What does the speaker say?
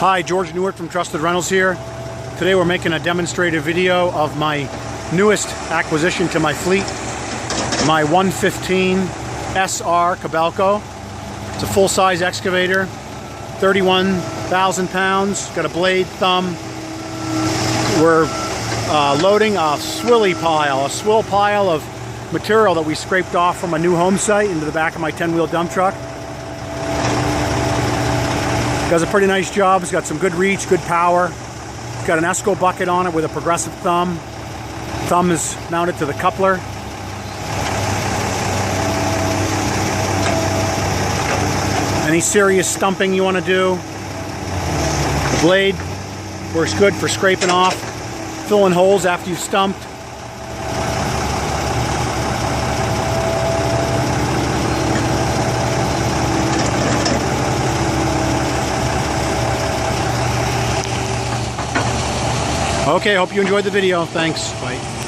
Hi, George Newitt from Trusted Rentals here. Today we're making a demonstrative video of my newest acquisition to my fleet, my 115 SR Kobelco. It's a full-size excavator, 31,000 pounds, got a blade thumb. We're loading a swill pile of material that we scraped off from a new home site into the back of my 10-wheel dump truck. Does a pretty nice job. It's got some good reach, good power. It's got an Esco bucket on it with a progressive thumb. Thumb is mounted to the coupler. Any serious stumping you want to do, the blade works good for scraping off, filling holes after you've stumped. Okay, hope you enjoyed the video. Thanks. Bye.